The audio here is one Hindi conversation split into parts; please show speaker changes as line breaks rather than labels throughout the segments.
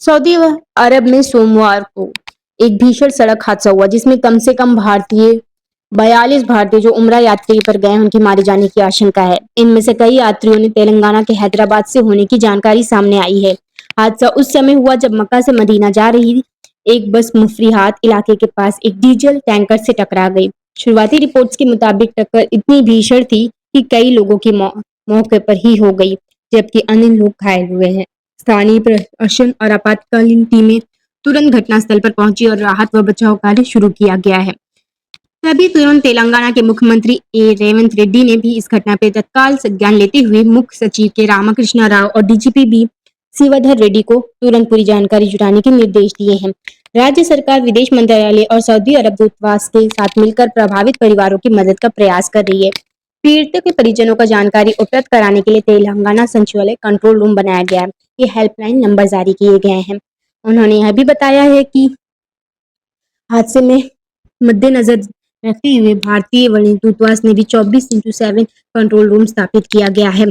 सऊदी अरब में सोमवार को एक भीषण सड़क हादसा हुआ जिसमें कम से कम 42 भारतीय जो उम्रा यात्री पर गए उनके मारे जाने की आशंका है। इनमें से कई यात्रियों ने तेलंगाना के हैदराबाद से होने की जानकारी सामने आई है। हादसा उस समय हुआ जब मक्का से मदीना जा रही एक बस मुफरिहात इलाके के पास एक डीजल टैंकर से टकरा गई। शुरुआती रिपोर्ट्स के मुताबिक टक्कर इतनी भीषण थी कि कई लोगों की मौके पर ही हो गई, जबकि अन्य लोग घायल हुए हैं। स्थानीय प्रशासन और आपातकालीन टीमें तुरंत घटनास्थल पर पहुंची और राहत व बचाव कार्य शुरू किया गया है। तभी तुरंत तेलंगाना के मुख्यमंत्री रेवंत रेड्डी ने भी इस घटना पर तत्काल संज्ञान लेते हुए मुख्य सचिव के रामकृष्णा राव और डीजीपी बी शिवधर रेड्डी को तुरंत पूरी जानकारी जुटाने के निर्देश दिए हैं। राज्य सरकार, विदेश मंत्रालय और सऊदी अरब दूतावास के साथ मिलकर प्रभावित परिवारों की मदद का प्रयास कर रही है। पीड़ितों के परिजनों को जानकारी उपलब्ध कराने के लिए तेलंगाना सचिवालय कंट्रोल रूम बनाया गया है। ये हेल्पलाइन नंबर जारी किए गए हैं। उन्होंने यह भी बताया है कि हादसे में मद्देनजर रखते हुए भारतीय वाणिज्य दूतावास ने भी 24x7 कंट्रोल रूम स्थापित किया गया है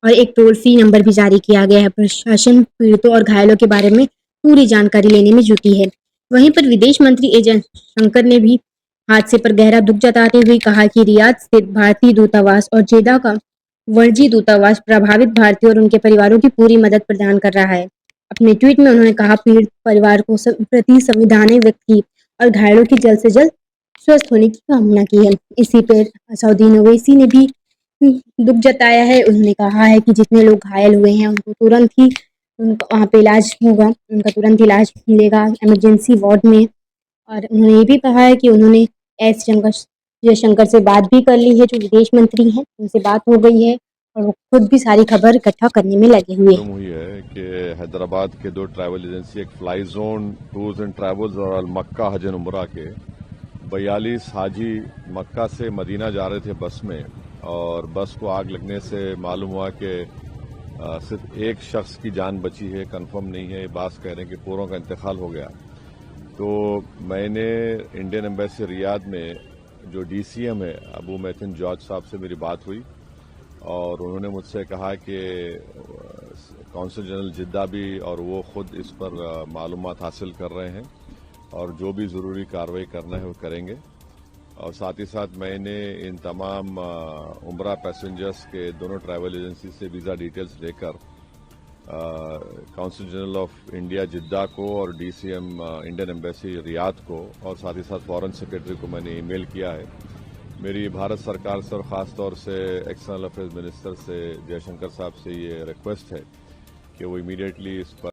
और एक टोल फ्री नंबर भी जारी किया गया है। प्रशासन पीड़ितों और घायलों के बारे में पूरी जानकारी लेने में जुटी है। वहीं पर विदेश मंत्री एस जयशंकर ने भी हादसे पर गहरा दुख जताते हुए कहा कि रियाद स्थित भारतीय दूतावास और जेदा का वर्जी दूतावास प्रभावित भारतीयों और उनके परिवारों की पूरी मदद प्रदान कर रहा है। अपने ट्वीट में उन्होंने कहा, पीड़ित परिवार को प्रति संवेदनाएं व्यक्त की और घायलों की जल्द से जल्द स्वस्थ होने की कामना की है। इसी पर सऊदी ओवैसी ने भी दुख जताया है। उन्होंने कहा है कि जितने लोग घायल हुए हैं उनको तुरंत ही उनको वहाँ पे इलाज होगा, उनका तुरंत इलाज मिलेगा इमरजेंसी वार्ड में। और उन्होंने ये भी कहा है कि उन्होंने एस जयशंकर से बात भी कर ली है, जो विदेश मंत्री हैं, उनसे बात हो गई है और वो खुद भी सारी खबर इकट्ठा करने में लगे हुए हैं।
मालूम हुई है कि हैदराबाद के 2 ट्रैवल एजेंसी, एक fly zone tours and travels और अल मक्का हज एंड उमरा के 42 हाजी मक्का से मदीना जा रहे थे बस में, और बस को आग लगने से मालूम हुआ कि सिर्फ एक शख्स की जान बची है। कंफर्म नहीं है, बात कह रहे हैं कि पूरों का इंतकाल हो गया। तो मैंने इंडियन एम्बेसी रियाद में जो डीसीएम है अबू मैथिन जॉर्ज साहब से मेरी बात हुई और उन्होंने मुझसे कहा कि कौंसल जनरल जिद्दा भी और वो खुद इस पर मालूमात हासिल कर रहे हैं और जो भी ज़रूरी कार्रवाई करना है वो करेंगे। और साथ ही साथ मैंने इन तमाम उम्रा पैसेंजर्स के दोनों ट्रैवल एजेंसी से वीज़ा डिटेल्स लेकर कौंसल जनरल ऑफ इंडिया जिद्दा को और डीसीएम इंडियन एम्बेसी रियाद को और साथ ही साथ फॉरेन सेक्रेटरी को मैंने ईमेल किया है। मेरी भारत सरकार से और ख़ास तौर से एक्सटर्नल अफेयर्स मिनिस्टर से जयशंकर साहब से ये रिक्वेस्ट है कि वो इमीडिएटली इस पर